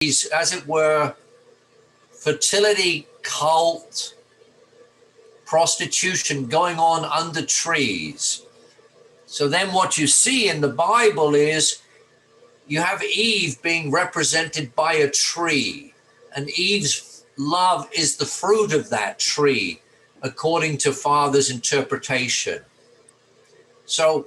these, as it were, fertility cult, prostitution going on under trees. So then what you see in the Bible is you have Eve being represented by a tree, and Eve's love is the fruit of that tree, according to Father's interpretation. So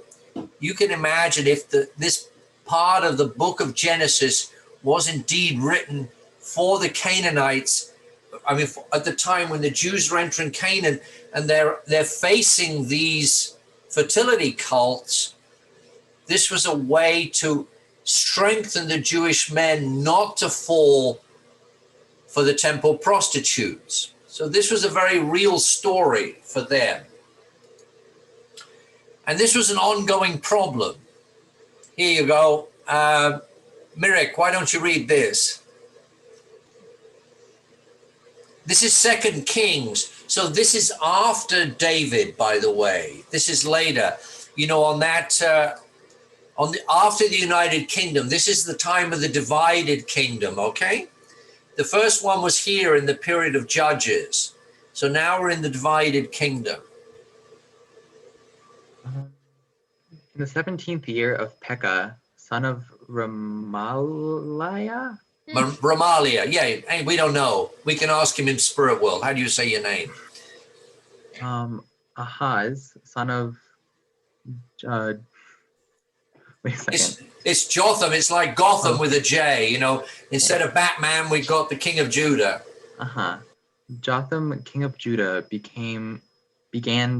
you can imagine if this part of the book of Genesis was indeed written for the Canaanites. I mean, at the time when the Jews were entering Canaan and they're facing these fertility cults, this was a way to strengthen the Jewish men not to fall for the temple prostitutes. So this was a very real story for them. And this was an ongoing problem. Here you go. Mirek, why don't you read this? This is 2 Kings. So this is after David, by the way. This is later. You know, on that, after the United Kingdom, this is the time of the divided kingdom, okay? The first one was here in the period of Judges. So now we're in the divided kingdom. In the 17th year of Pekah, son of Remaliah? Ramalia, yeah, hey, we don't know. We can ask him in spirit world. How do you say your name? Ahaz, son of wait a second. It's Jotham. It's like Gotham with a J, you know. Instead of Batman, we've got the King of Judah. Jotham, king of Judah, began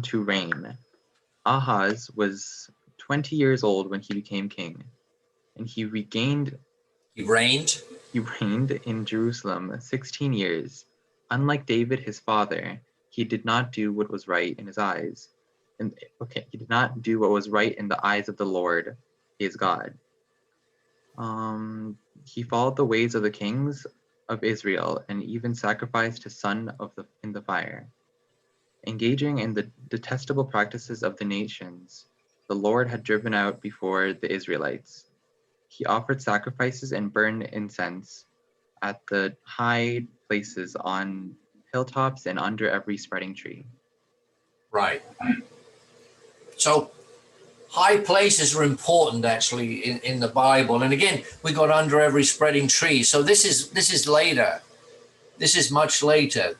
to reign. Ahaz was 20 years old when he became king, and he reigned in Jerusalem 16 years. Unlike David, his father, he did not do what was right in his eyes. He did not do what was right in the eyes of the Lord, his God. He followed the ways of the kings of Israel and even sacrificed his son in the fire. Engaging in the detestable practices of the nations the Lord had driven out before the Israelites, he offered sacrifices and burned incense at the high places on hilltops and under every spreading tree. Right. So high places are important actually in the Bible. And again, we got under every spreading tree. So this is later. This is much later.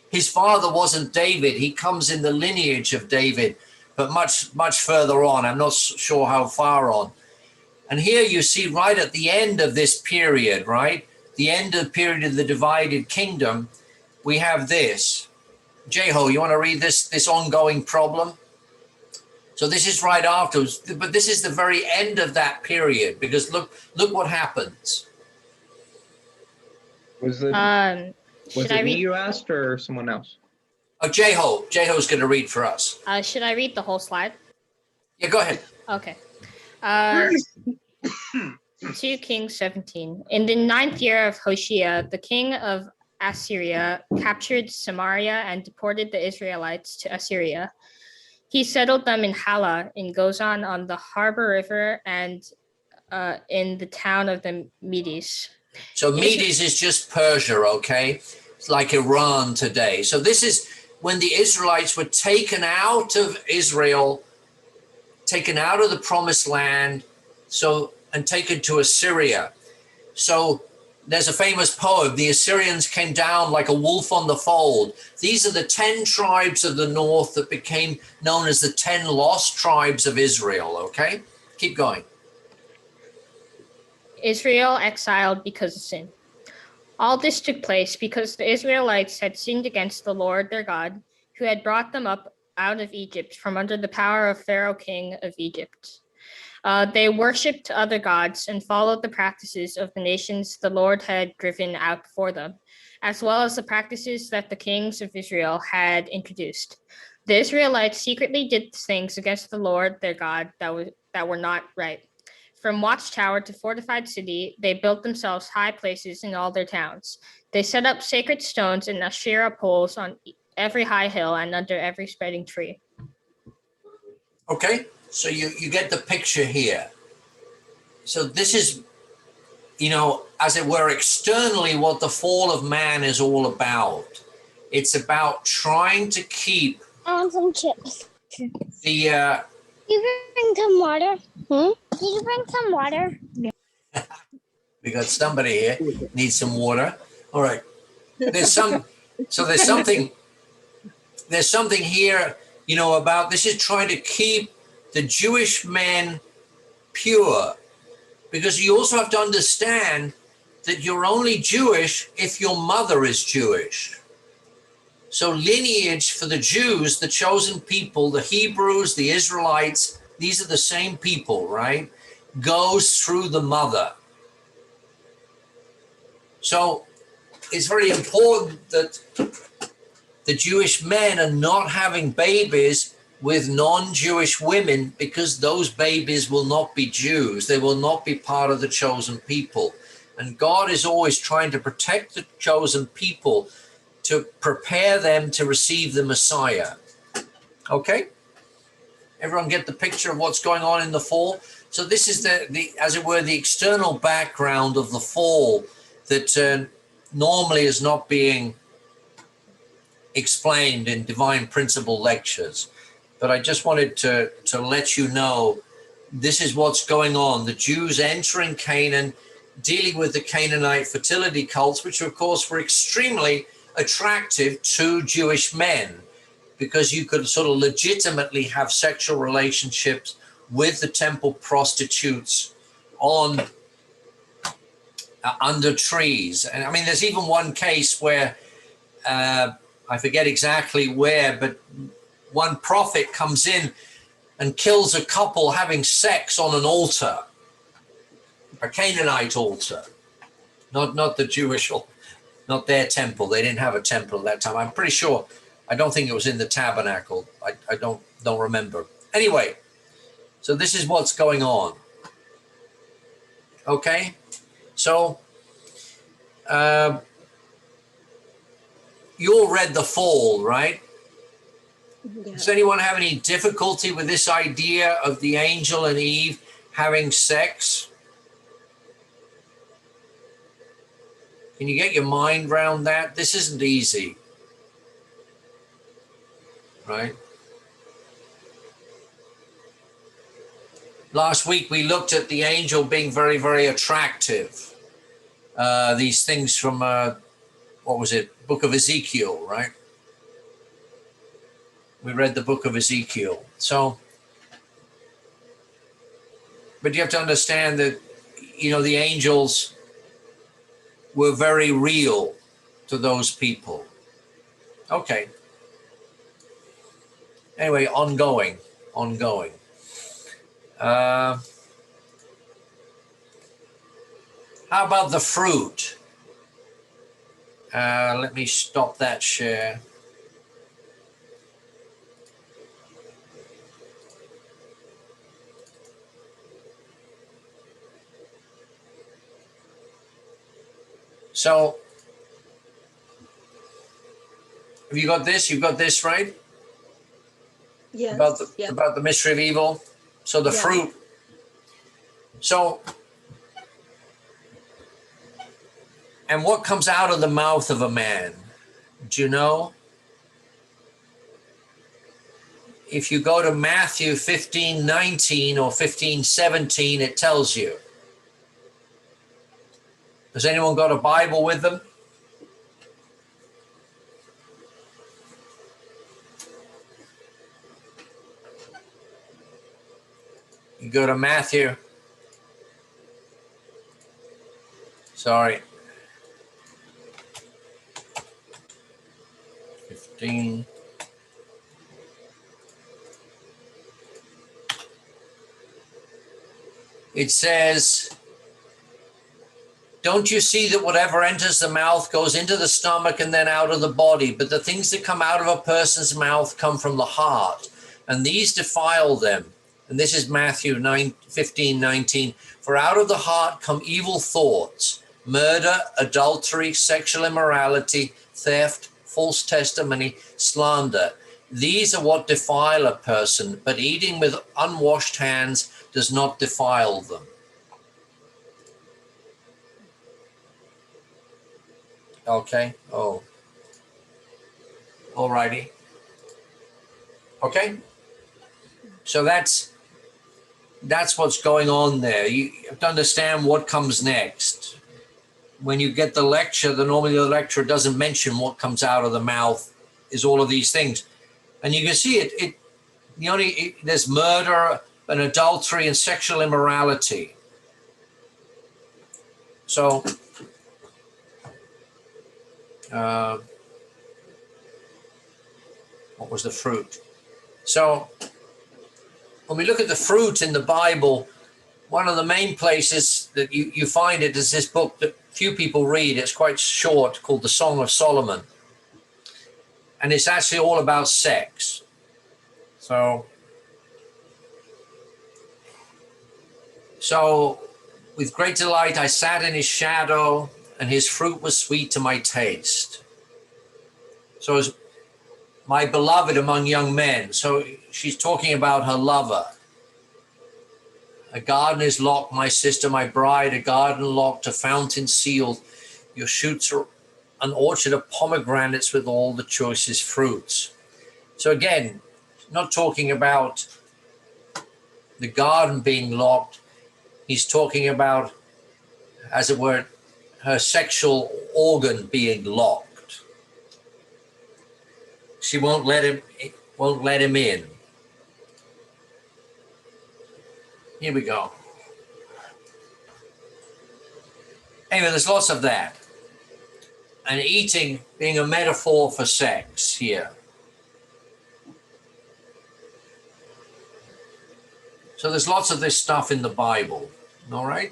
His father wasn't David. He comes in the lineage of David, but much further on. I'm not sure how far on. And here you see right at the end of this period, right? The end of the period of the divided kingdom, we have this. Jeho, you want to read this ongoing problem? So this is right afterwards, but this is the very end of that period, because look what happens. Was it me you asked or someone else? Oh, Jeho's going to read for us. Should I read the whole slide? Yeah, go ahead. Okay. 2 Kings 17. In the 9th year of Hoshea, the king of Assyria captured Samaria and deported the Israelites to Assyria. He settled them in Hala, in Gozan on the Harbor River, and in the town of the Medes. So Medes is just Persia, okay? It's like Iran today. So this is when the Israelites were taken out of Israel, taken out of the promised land, and taken to Assyria. So there's a famous poem, the Assyrians came down like a wolf on the fold. These are the 10 tribes of the north that became known as the 10 lost tribes of Israel, okay? Keep going. Israel exiled because of sin. All this took place because the Israelites had sinned against the Lord their God, who had brought them up out of Egypt from under the power of Pharaoh, king of Egypt. They worshipped other gods and followed the practices of the nations the Lord had driven out before them, as well as the practices that the kings of Israel had introduced. The Israelites secretly did things against the Lord their God that were not right. From watchtower to fortified city, they built themselves high places in all their towns. They set up sacred stones and Asherah poles on every high hill and under every spreading tree. Okay, so you get the picture here. So this is as it were, externally, what the fall of man is all about. It's about trying to keep some chips. the. Can you bring some water? Can you bring some water? We got somebody here needs some water. All right. There's something here, about this is trying to keep the Jewish men pure, because you also have to understand that you're only Jewish if your mother is Jewish. So lineage for the Jews, the chosen people, the Hebrews, the Israelites, these are the same people, right? Goes through the mother. So it's very important that the Jewish men are not having babies with non-Jewish women, because those babies will not be Jews. They will not be part of the chosen people. And God is always trying to protect the chosen people to prepare them to receive the Messiah. Okay? Everyone get the picture of what's going on in the fall? So this is the as it were, the external background of the fall that normally is not being explained in divine principle lectures. But I just wanted to let you know this is what's going on. The Jews entering Canaan, dealing with the Canaanite fertility cults, which of course were extremely attractive to Jewish men, because you could sort of legitimately have sexual relationships with the temple prostitutes on under trees. And I mean, there's even one case where I forget exactly where, but one prophet comes in and kills a couple having sex on an altar, a Canaanite altar, not the Jewish, not their temple. They didn't have a temple at that time. I'm pretty sure. I don't think it was in the tabernacle. I don't remember. Anyway, so this is what's going on. Okay, so you all read The Fall, right? Yeah. Does anyone have any difficulty with this idea of the angel and Eve having sex? Can you get your mind around that? This isn't easy, right? Last week we looked at the angel being very, very attractive. These things from, what was it? Book of Ezekiel, right? We read the book of Ezekiel. So, but you have to understand that, the angels were very real to those people. Okay. Anyway, ongoing. How about the fruit? Let me stop that share. So, have you got this? You've got this, right? Yes. About the mystery of evil. So the fruit. So, and what comes out of the mouth of a man? Do you know? If you go to Matthew 15:19 or 15:17, it tells you. Has anyone got a Bible with them? You go to Matthew. Sorry. 15. It says, don't you see that whatever enters the mouth goes into the stomach and then out of the body? But the things that come out of a person's mouth come from the heart, and these defile them. And this is Matthew 15:19. For out of the heart come evil thoughts, murder, adultery, sexual immorality, theft, false testimony, slander. These are what defile a person, but eating with unwashed hands does not defile them. Okay. Oh, all righty. Okay. So that's what's going on there. You have to understand what comes next. When you get the lecture, normally the lecturer doesn't mention what comes out of the mouth is all of these things. And you can see there's murder and adultery and sexual immorality. So, what was the fruit? So, when we look at the fruit in the Bible, one of the main places that you find it is this book that few people read. It's quite short, called The Song of Solomon. And it's actually all about sex. So with great delight I sat in his shadow, and his fruit was sweet to my taste. So as my beloved among young men. So she's talking about her lover. A garden is locked, my sister, my bride, a garden locked, a fountain sealed. Your shoots are an orchard of pomegranates with all the choicest fruits. So again, not talking about the garden being locked. He's talking about, as it were, her sexual organ being locked. She won't let him in. Here we go. Anyway, there's lots of that. And eating being a metaphor for sex here. So there's lots of this stuff in the Bible, all right?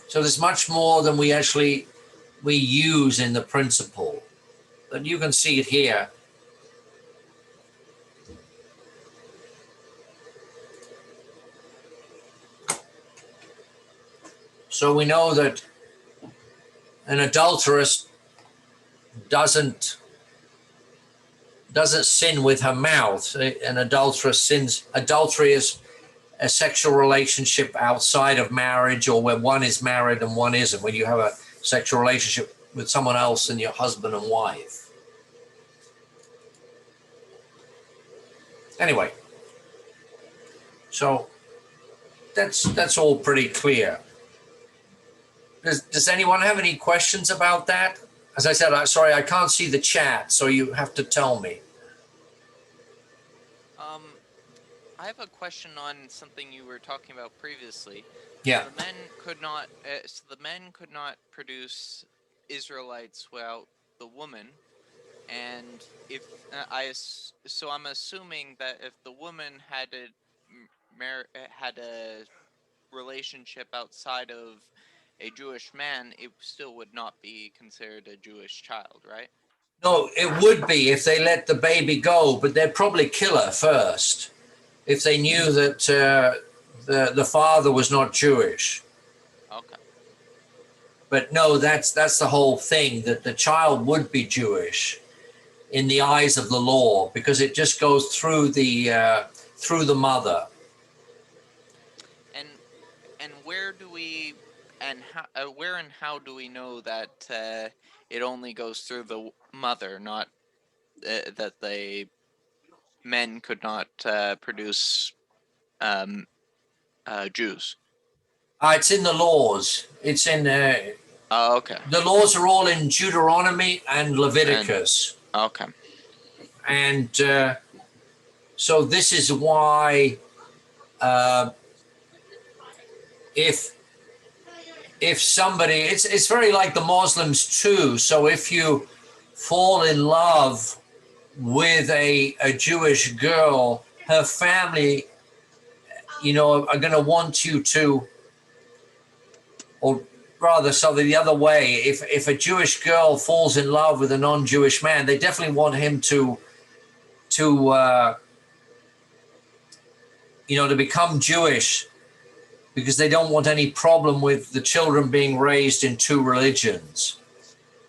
So there's much more than we use in the principle. But you can see it here. So we know that an adulteress doesn't sin with her mouth. An adulteress sins. Adultery is a sexual relationship outside of marriage, or when one is married and one isn't, when you have a sexual relationship with someone else than your husband and wife. Anyway, so that's all pretty clear. Does anyone have any questions about that? As I said, sorry, I can't see the chat, so you have to tell me. I have a question on something you were talking about previously. Yeah. The men could not produce Israelites without the woman, and so I'm assuming that if the woman had a relationship outside of a Jewish man, it still would not be considered a Jewish child, right? No, it would be if they let the baby go, but they'd probably kill her first if they knew that the father was not Jewish. Okay. But no, that's the whole thing, that the child would be Jewish in the eyes of the law, because it just goes through the mother. And where do we how do we know that it only goes through the mother, not that the men could not produce Jews? It's in the laws. It's in Oh, okay. the laws are all in Deuteronomy and Leviticus. Okay. And so this is why if somebody, it's very like the Muslims too. So if you fall in love with a Jewish girl, her family, are going to want you to, or rather, so the other way, if a Jewish girl falls in love with a non-Jewish man, they definitely want him to become Jewish, because they don't want any problem with the children being raised in two religions.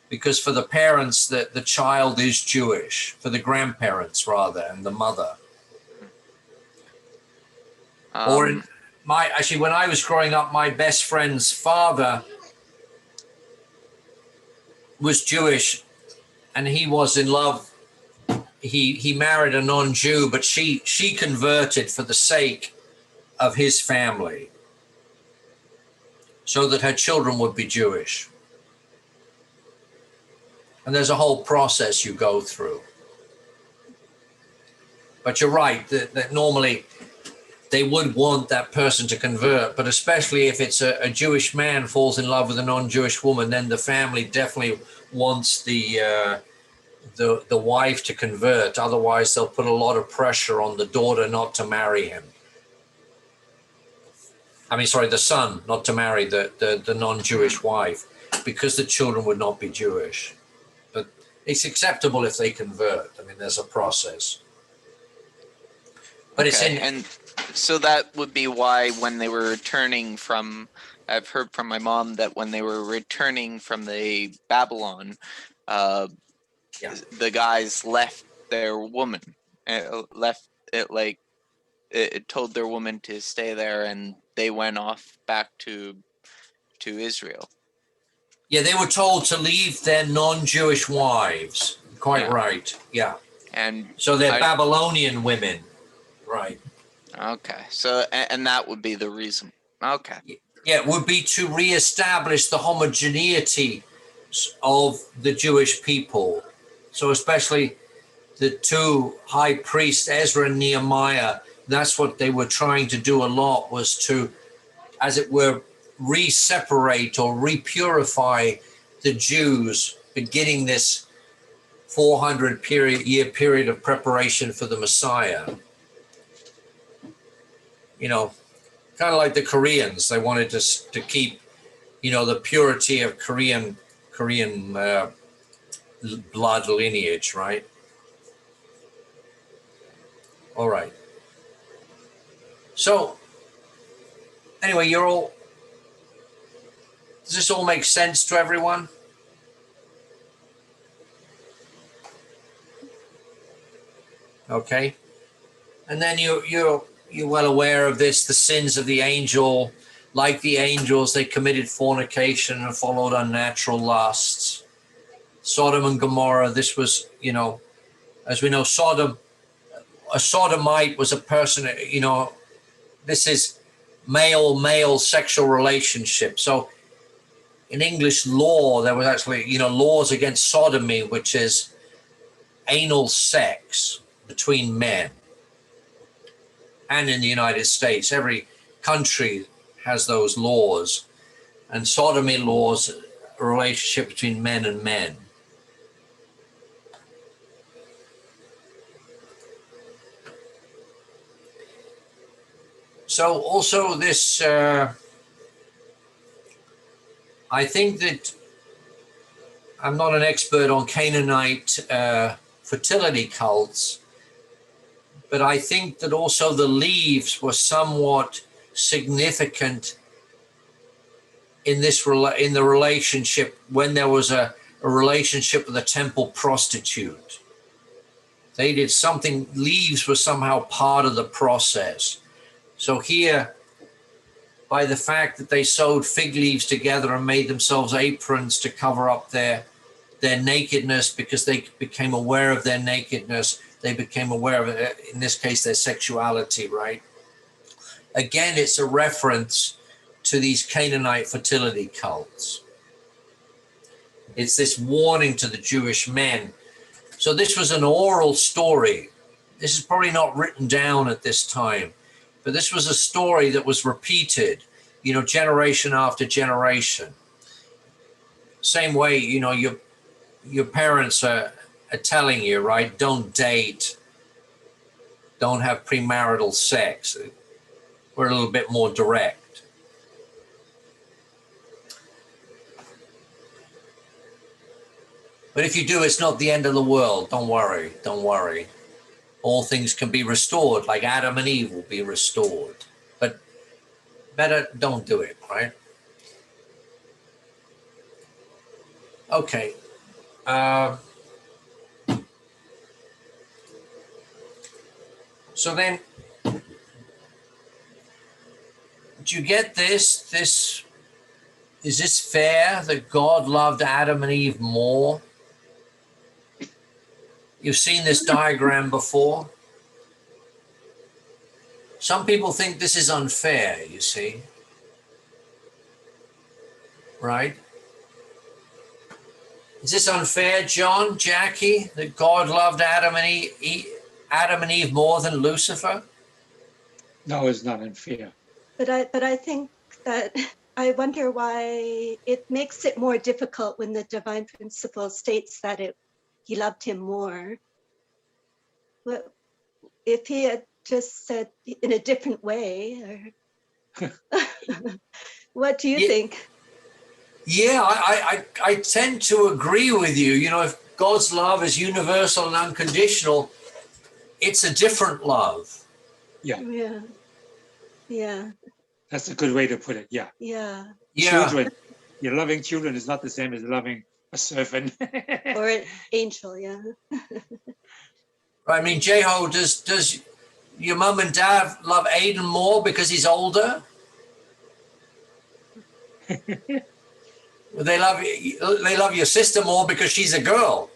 Because for the parents, the child is Jewish, for the grandparents rather, and the mother. When I was growing up, my best friend's father was Jewish and he was in love. He married a non-Jew, but she converted for the sake of his family, so that her children would be Jewish. And there's a whole process you go through. But you're right that normally they would want that person to convert, but especially if it's a Jewish man falls in love with a non-Jewish woman, then the family definitely wants the wife to convert. Otherwise, they'll put a lot of pressure on the daughter not to marry him. I mean, sorry, the son not to marry the non-Jewish wife, because the children would not be Jewish. But it's acceptable if they convert. I mean, there's a process. But okay, it's in, and so that would be why when they were returning from, I've heard from my mom that when they were returning from the Babylon, the guys left their woman, left it like it told their woman to stay there, and they went off back to Israel. Yeah, they were told to leave their non-Jewish wives. Quite Yeah. right. Yeah. And So they're Babylonian women. Right. Okay. So and that would be the reason. Okay. Yeah, it would be to reestablish the homogeneity of the Jewish people. So especially the two high priests, Ezra and Nehemiah, that's what they were trying to do a lot, was to, as it were, re-separate or re-purify the Jews, beginning this 400-year period of preparation for the Messiah. You know, kind of like the Koreans. They wanted to keep, you know, the purity of Korean blood lineage, right? All right. So, anyway, does this all make sense to everyone? Okay. And then you're well aware of this, the sins of the angel. Like the angels, they committed fornication and followed unnatural lusts. Sodom and Gomorrah, this was, you know, as we know, a sodomite was a person, you know, this is male sexual relationship. So in English law, there was actually, you know, laws against sodomy, which is anal sex between men. And in the United States, every country has those laws. And sodomy laws, a relationship between men and men. So also this, I think that I'm not an expert on Canaanite fertility cults, but I think that also the leaves were somewhat significant in the relationship when there was a relationship with a temple prostitute. They did something, leaves were somehow part of the process. So here, by the fact that they sewed fig leaves together and made themselves aprons to cover up their nakedness, because they became aware of their nakedness, they became aware of, in this case, their sexuality, right? Again, it's a reference to these Canaanite fertility cults. It's this warning to the Jewish men. So this was an oral story. This is probably not written down at this time, but this was a story that was repeated, you know, generation after generation. Same way, you know, your parents are telling you, right? Don't date, don't have premarital sex. We're a little bit more direct. But if you do, it's not the end of the world. Don't worry. Don't worry. All things can be restored, like Adam and Eve will be restored. But better don't do it, right? Okay. So then, do you get this? Is this fair that God loved Adam and Eve more? You've seen this diagram before. Some people think this is unfair, you see. Right? Is this unfair, John, Jackie, that God loved Adam and Eve more than Lucifer? No, it's not unfair. But I think that I wonder why it makes it more difficult when the divine principle states that he loved him more. Well, if he had just said in a different way, or what do you think? Yeah, I tend to agree with you. You know, if God's love is universal and unconditional, it's a different love. Yeah. Yeah. Yeah. That's a good way to put it. Yeah. Yeah. Children, you're loving children is not the same as loving a servant. Or an angel, yeah. I mean, Jeho, does your mum and dad love Aiden more because he's older? They love your sister more because she's a girl.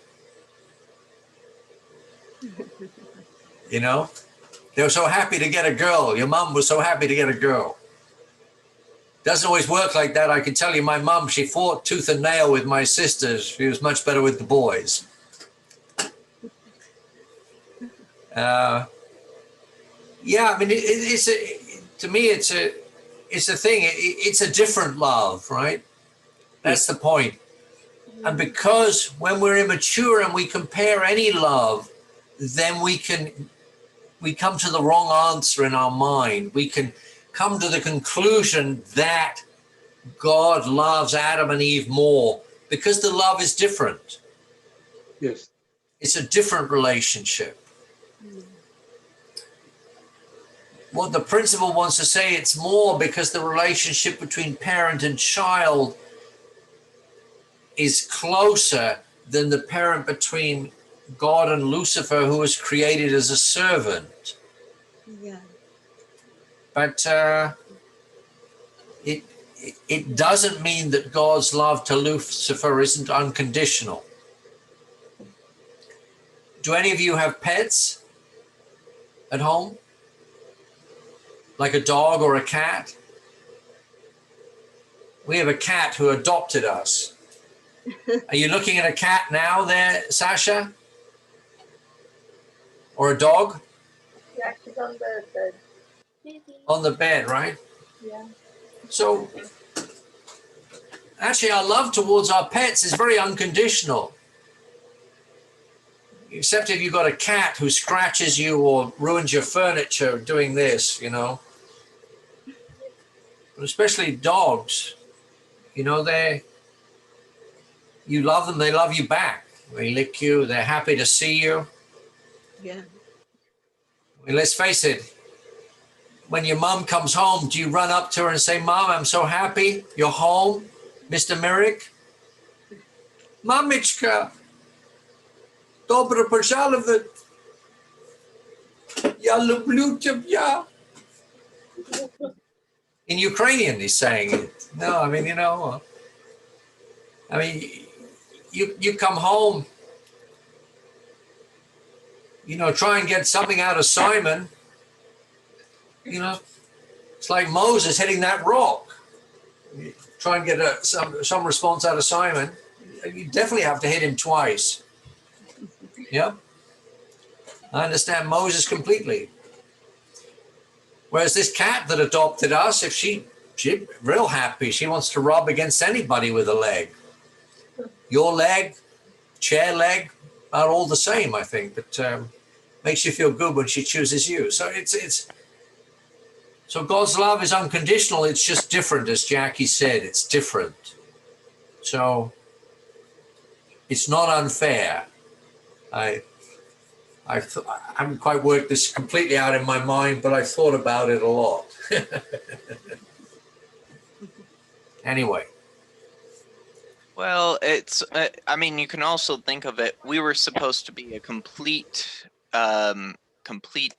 You know, they were so happy to get a girl. Your mum was so happy to get a girl. Doesn't always work like that. I can tell you, my mum, she fought tooth and nail with my sisters. She was much better with the boys. Yeah, I mean, to me, it's a thing. It's a different love, right? That's the point. And because when we're immature and we compare any love, then we come to the wrong answer in our mind. We can come to the conclusion that God loves Adam and Eve more because the love is different. Yes. It's a different relationship. What the principle wants to say, it's more because the relationship between parent and child is closer than the parent between God and Lucifer, who was created as a servant. Yeah. But it doesn't mean that God's love to Lucifer isn't unconditional. Do any of you have pets at home? Like a dog or a cat? We have a cat who adopted us. Are you looking at a cat now there, Sasha? Or a dog? Yeah, she's on the bed. On the bed, right? Yeah. So, actually, our love towards our pets is very unconditional. Except if you've got a cat who scratches you or ruins your furniture doing this, you know. Especially dogs, you know, you love them, they love you back. They lick you, they're happy to see you. Yeah. I mean, let's face it, when your mom comes home, do you run up to her and say, Mom, I'm so happy you're home, Mr. Merrick? Mamichka, добро пожаловать. Я люблю тебя. In Ukrainian, he's saying it. No, I mean, you know, you come home, you know, try and get something out of Simon. You know, it's like Moses hitting that rock. You try and get some response out of Simon. You definitely have to hit him twice. Yeah, I understand Moses completely. Whereas this cat that adopted us, if she's real happy, she wants to rub against anybody with a leg. Your leg, chair leg, are all the same, I think. But makes you feel good when she chooses you. So so God's love is unconditional. It's just different, as Jackie said. It's different. So it's not unfair. I haven't quite worked this completely out in my mind, but I thought about it a lot. Anyway. Well, I mean, you can also think of it. We were supposed to be a complete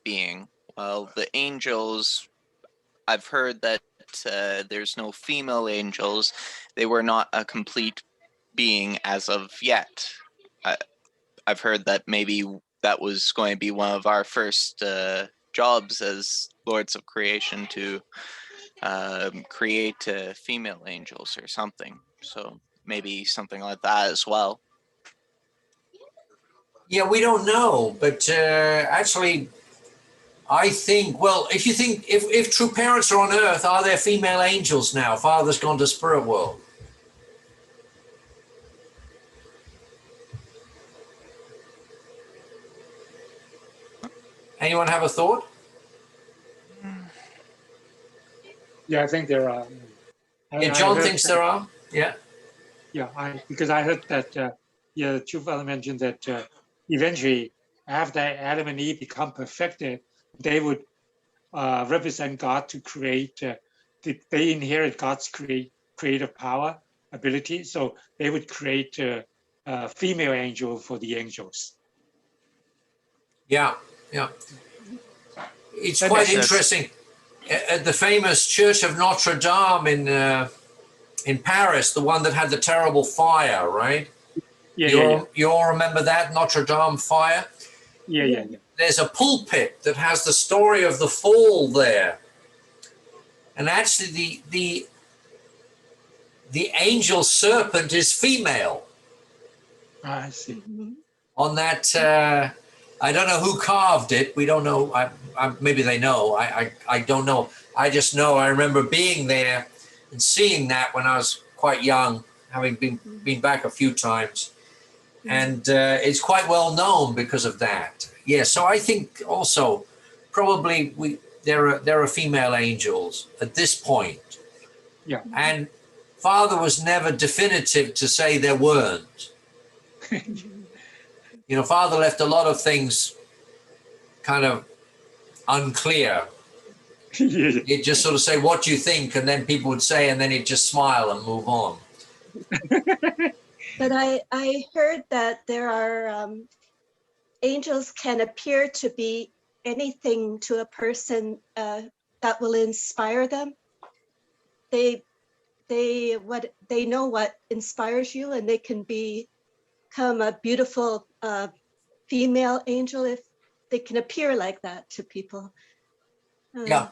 being. Well, the angels, I've heard that there's no female angels, they were not a complete being as of yet. I've heard that maybe that was going to be one of our first jobs as lords of creation, to create female angels or something. So maybe something like that as well. Yeah, we don't know, but actually, I think, well, if you think, if true parents are on earth, are there female angels now? Father's gone to spirit world. Anyone have a thought? Yeah, I think there are. Yeah, John thinks there are. Yeah. Yeah, because I heard that the True Father mentioned that eventually, after Adam and Eve become perfected, they would represent God to create. They inherit God's creative power, ability. So they would create a female angel for the angels. Yeah, yeah. It's That quite makes sense. interesting. At the famous Church of Notre Dame in Paris, the one that had the terrible fire, right? Yeah. You all remember that Notre Dame fire? Yeah. There's a pulpit that has the story of the fall there, and actually the angel serpent is female. I see. On that, I don't know who carved it. We don't know. Maybe they know. I don't know. I just know I remember being there and seeing that when I was quite young, having been back a few times, and it's quite well known because of that. Yeah. So I think also probably there are female angels at this point. Yeah. And Father was never definitive to say there weren't. You know, Father left a lot of things kind of unclear. He'd just sort of say, what do you think? And then people would say, and then he'd just smile and move on. But I heard that there are angels can appear to be anything to a person that will inspire them. They know what inspires you, and they can become a beautiful female angel if they can appear like that to people. Yeah.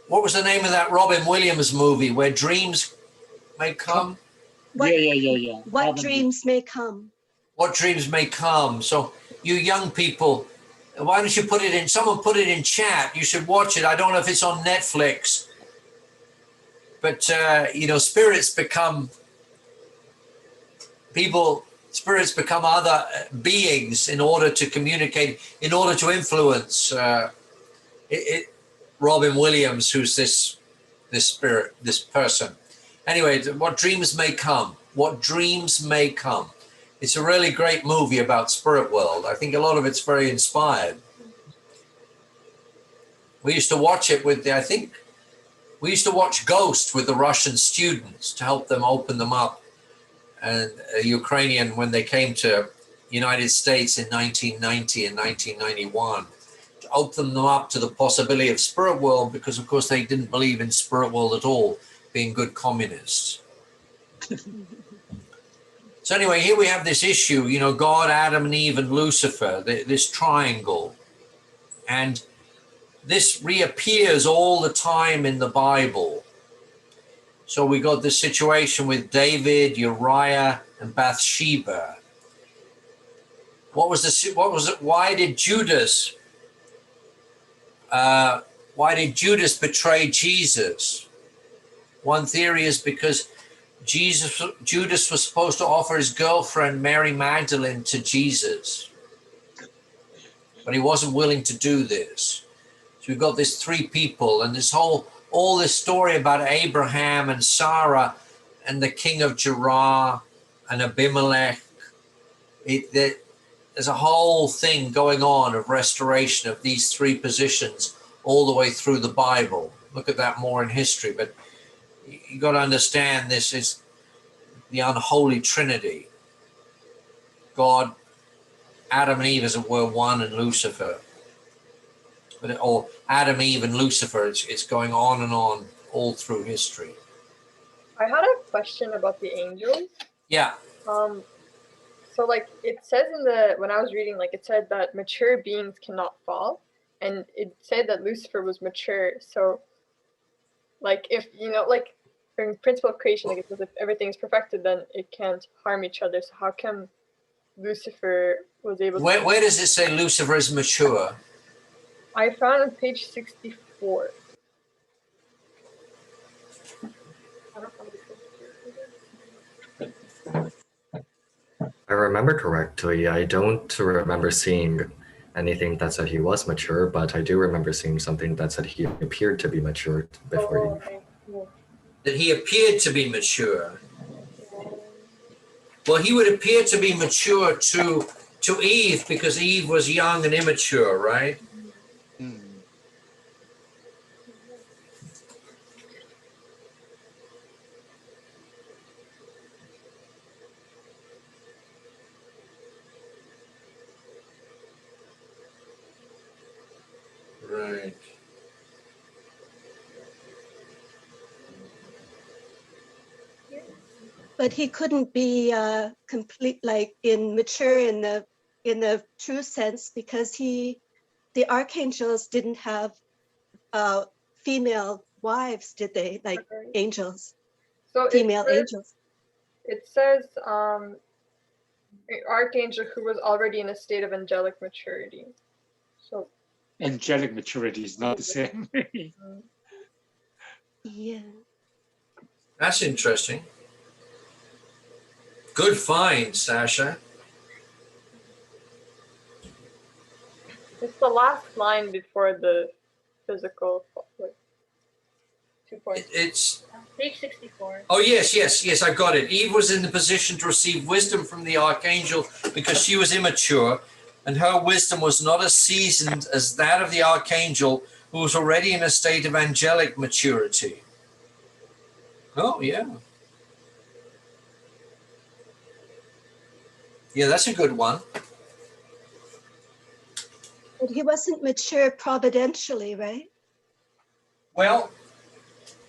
What was the name of that Robin Williams movie where dreams may come? Yeah. What dreams may come. What dreams may come. So you young people, why don't you put it in, someone put it in chat. You should watch it. I don't know if it's on Netflix, but spirits become other beings in order to communicate, in order to influence Robin Williams, who's this spirit, this person. Anyway, what dreams may come. What dreams may come. It's a really great movie about spirit world. I think a lot of it's very inspired. We used to watch it we used to watch Ghost with the Russian students to help them open them up. And Ukrainian, when they came to United States in 1990 and 1991, to open them up to the possibility of spirit world, because of course they didn't believe in spirit world at all, being good communists. So anyway, here we have this issue, God, Adam and Eve and Lucifer, this triangle. And this reappears all the time in the Bible. So we got this situation with David, Uriah, and Bathsheba. What was it? Why did Judas betray Jesus? One theory is because Judas was supposed to offer his girlfriend Mary Magdalene to Jesus, but he wasn't willing to do this. So we've got these three people, and all this story about Abraham and Sarah and the king of Gerar and Abimelech. There's a whole thing going on of restoration of these three positions all the way through the Bible. Look at that more in history, but you got to understand this is the unholy Trinity. God, Adam and Eve, as it were, one, and Lucifer. or Adam, Eve, and Lucifer. It's going on and on all through history. I had a question about the angels. Yeah. So like it says when I was reading, like it said that mature beings cannot fall, and it said that Lucifer was mature. So like if like in principle of creation, like it says if everything is perfected, then it can't harm each other. So how come Lucifer was able to? Where does it say Lucifer is mature? I found on page 64. I remember correctly, I don't remember seeing anything that said he was mature, but I do remember seeing something that said he appeared to be mature before Okay. Cool. That he appeared to be mature. Well, he would appear to be mature to Eve because Eve was young and immature, right? Right. But he couldn't be complete, like mature in the true sense, because the archangels didn't have female wives, did they? Like angels, So female angels. It says archangel who was already in a state of angelic maturity. So angelic maturity is not the same. Yeah. That's interesting. Good find, Sasha. It's the last line before the physical. Like, 2 points. It's Page 64. Oh, yes, I got it. Eve was in the position to receive wisdom from the archangel because she was immature, and her wisdom was not as seasoned as that of the archangel, who was already in a state of angelic maturity. Oh, yeah. Yeah, that's a good one. But he wasn't mature providentially, right? Well,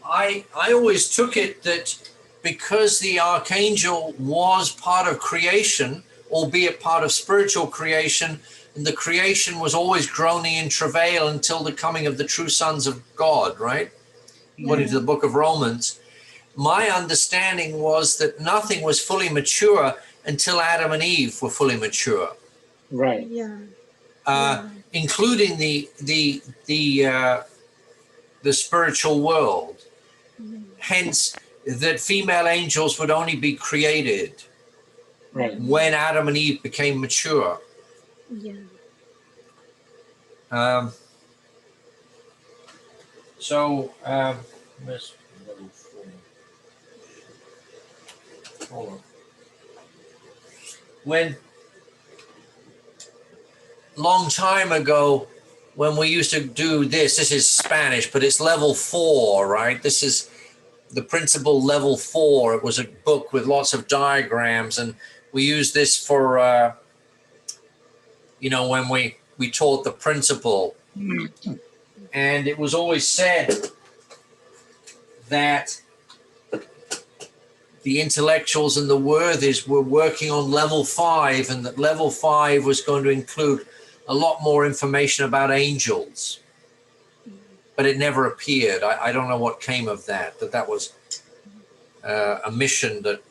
I always took it that because the archangel was part of creation, albeit part of spiritual creation, and the creation was always groaning in travail until the coming of the true sons of God, right? According to the book of Romans. My understanding was that nothing was fully mature until Adam and Eve were fully mature. Right. Yeah. Including the spiritual world. Hence, that female angels would only be created when Adam and Eve became mature. Yeah. Hold on. When long time ago, when we used to do this is Spanish, but it's level 4, right? This is the principle level 4. It was a book with lots of diagrams, and we used this for, when we taught the principle. And it was always said that the intellectuals and the worthies were working on level 5, and that level 5 was going to include a lot more information about angels. But it never appeared. I don't know what came of that was a mission that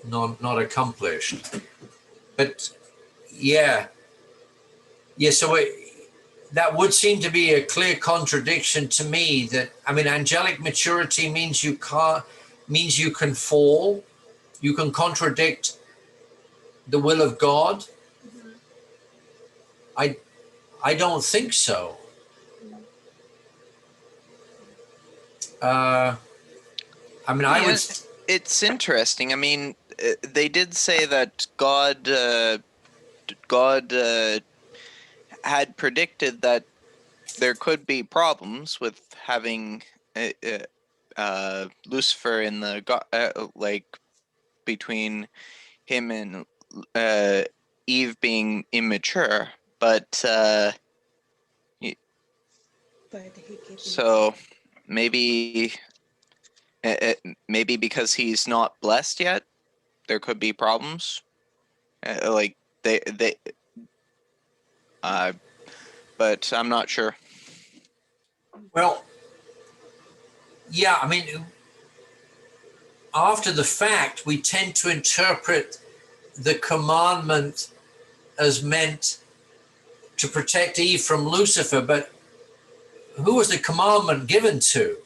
not accomplished. But yeah, so that would seem to be a clear contradiction to me. That, I mean, angelic maturity means you can fall, you can contradict the will of God. I don't think so. I mean, I would. It's interesting. I mean, they did say that God had predicted that there could be problems with having Lucifer in the like between him and Eve being immature, but So maybe maybe because he's not blessed yet, there could be problems. Like but I'm not sure. Well, yeah, I mean, after the fact, we tend to interpret the commandment as meant to protect Eve from Lucifer, but who was the commandment given to?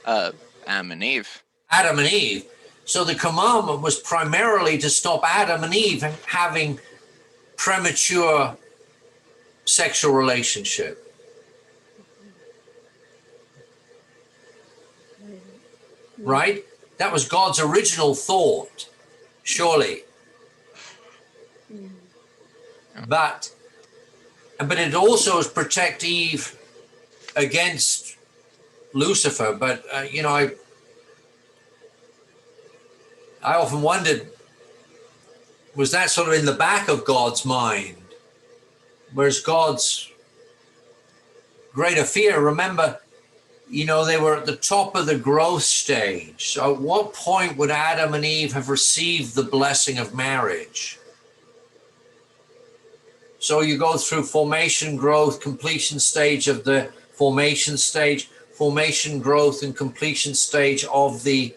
Adam and Eve. Adam and Eve. So the commandment was primarily to stop Adam and Eve having premature sexual relationship. Right? That was God's original thought, surely. But it also was protect Eve against Lucifer. But you know, I often wondered, was that sort of in the back of God's mind? Whereas God's greater fear, remember, you know, they were at the top of the growth stage. So at what point would Adam and Eve have received the blessing of marriage? So you go through formation, growth, completion stage of the formation stage, formation, growth, and completion stage of the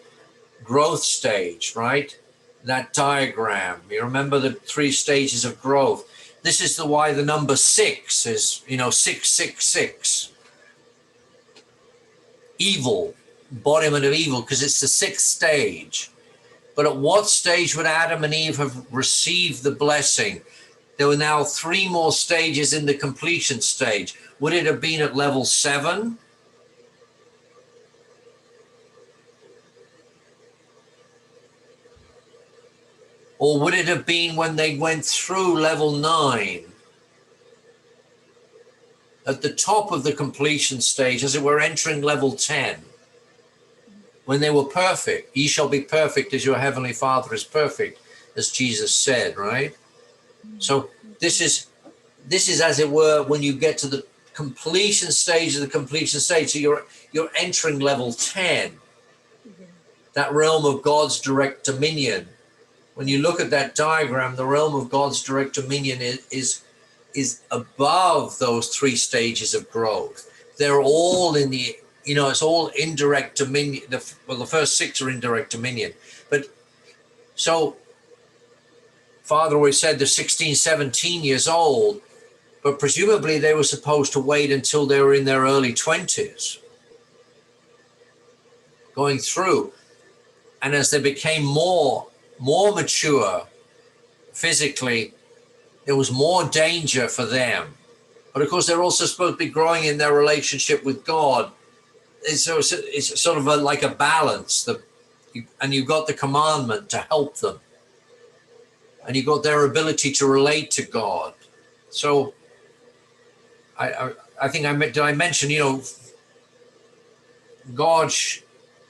growth stage, right? That diagram. You remember the 3 stages of growth. This is why the number 6 is, you know, 666. Evil, embodiment of evil, because it's the 6th stage. But at what stage would Adam and Eve have received the blessing? There were now 3 more stages in the completion stage. Would it have been at level 7? Or would it have been when they went through level 9? At the top of the completion stage, as it were entering level 10, when they were perfect. Ye shall be perfect as your heavenly Father is perfect, as Jesus said, right? So this is as it were when you get to the completion stage of the completion stage. So you're entering level 10, that realm of God's direct dominion. When you look at that diagram, the realm of God's direct dominion is above those 3 stages of growth. They're all in the, you know, it's all indirect dominion. Well, the first 6 are indirect dominion. But so Father always said they're 16, 17 years old, but presumably they were supposed to wait until they were in their early 20s, going through. And as they became more mature physically, there was more danger for them. But of course, they're also supposed to be growing in their relationship with God. It's sort of like a balance. And you've got the commandment to help them. And you've got their ability to relate to God. So I think did I mention, you know,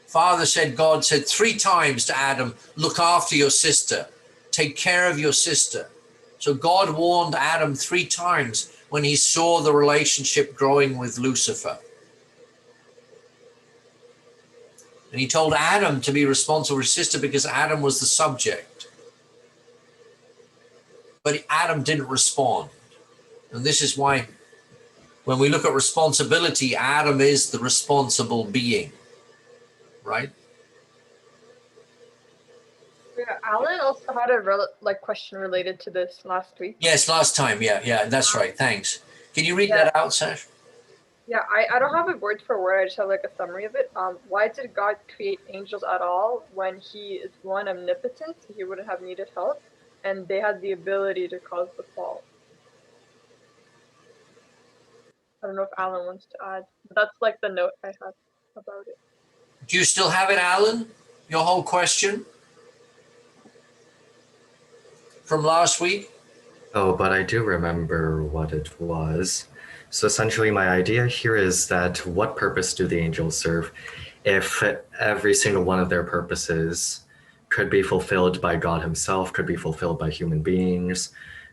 Father said, God said 3 times to Adam, look after your sister, take care of your sister. So God warned Adam 3 times when he saw the relationship growing with Lucifer. And he told Adam to be responsible for his sister because Adam was the subject. But Adam didn't respond. And this is why when we look at responsibility, Adam is the responsible being, right? Yeah, Alan also had a question related to this last week. Yes, last time. Yeah, that's right. Thanks. Can you read that out, Sash? Yeah, I don't have it word for word. I just have like a summary of it. Why did God create angels at all when he is one omnipotent? He wouldn't have needed help, and they had the ability to cause the fall. I don't know if Alan wants to add. That's like the note I had about it. Do you still have it, Alan? Your whole question from last week? Oh, but I do remember what it was. So essentially my idea here is that what purpose do the angels serve if every single one of their purposes could be fulfilled by God himself, could be fulfilled by human beings,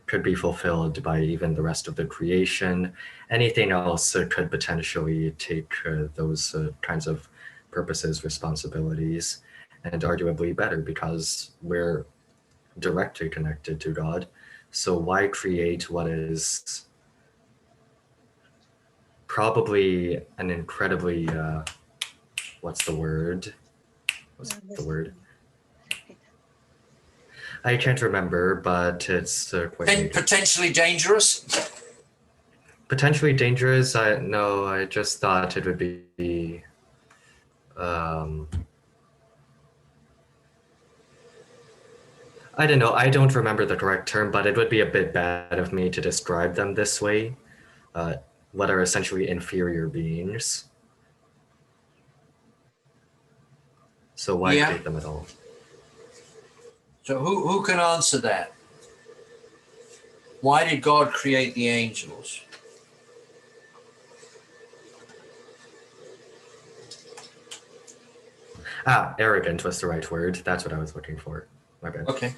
could be fulfilled by even the rest of the creation. Anything else could potentially take those kinds of purposes, responsibilities, and arguably better because we're directly connected to God. So why create what is probably an incredibly, what's the word? I can't remember, but it's quite potentially dangerous. Potentially dangerous. I just thought it would be. I don't know. I don't remember the correct term, but it would be a bit bad of me to describe them this way. What are essentially inferior beings. So why create them at all? So who can answer that? Why did God create the angels? Arrogant was the right word. That's what I was looking for. My bad. Okay.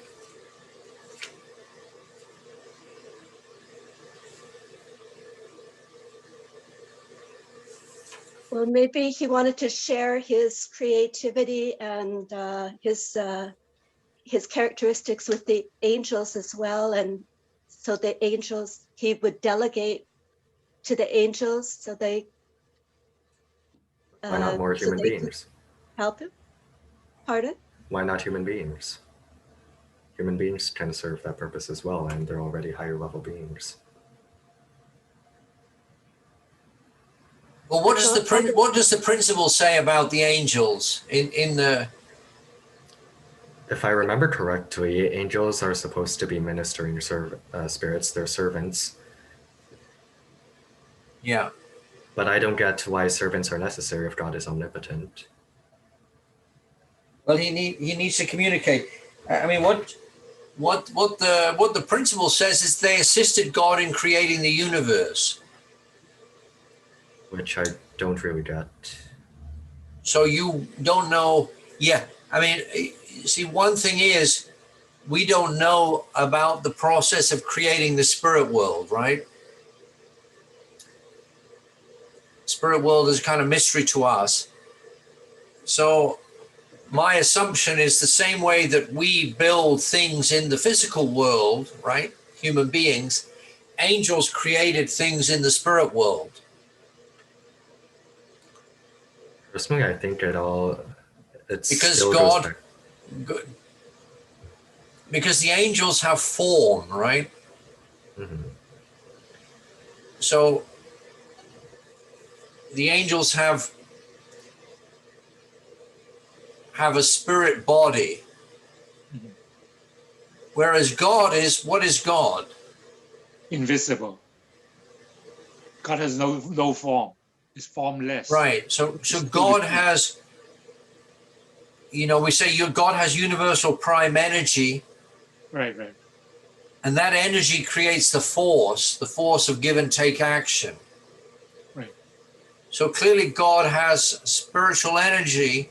Well, maybe he wanted to share his creativity and his characteristics with the angels as well, and so the angels, he would delegate to the angels so they why not more human beings? Help him. Pardon? Why not human beings? Human beings can serve that purpose as well, and they're already higher level beings. Well, what does the principle say about the angels in the? If I remember correctly, angels are supposed to be ministering spirits. They're servants. Yeah. But I don't get why servants are necessary if God is omnipotent. Well, he needs to communicate. I mean, what the principle says is they assisted God in creating the universe. Which I don't really get. So you don't know. Yeah, I mean, see, one thing is we don't know about the process of creating the spirit world, right? Spirit world is kind of mystery to us. So my assumption is the same way that we build things in the physical world, right? Human beings, angels created things in the spirit world. Personally, I think it's because still God, because the angels have form, right? Mm-hmm. So the angels have a spirit body. Mhm. Whereas God is, what is God? Invisible. God has no form. It's formless. Right. So God has, we say God has universal prime energy. Right. And that energy creates the force of give and take action. Right. So clearly God has spiritual energy,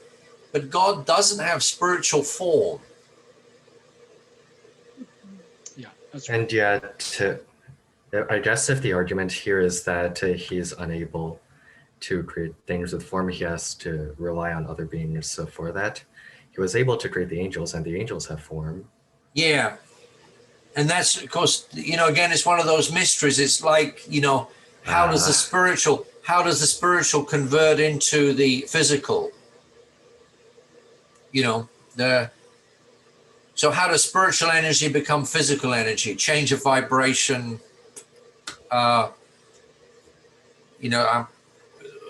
but God doesn't have spiritual form. Yeah, that's right. And yet, I guess if the argument here is that he's unable to create things with form, he has to rely on other beings for that. He was able to create the angels, and the angels have form. Yeah. And that's, of course, again, it's one of those mysteries. It's like, how does the spiritual convert into the physical? So how does spiritual energy become physical energy? Change of vibration. I'm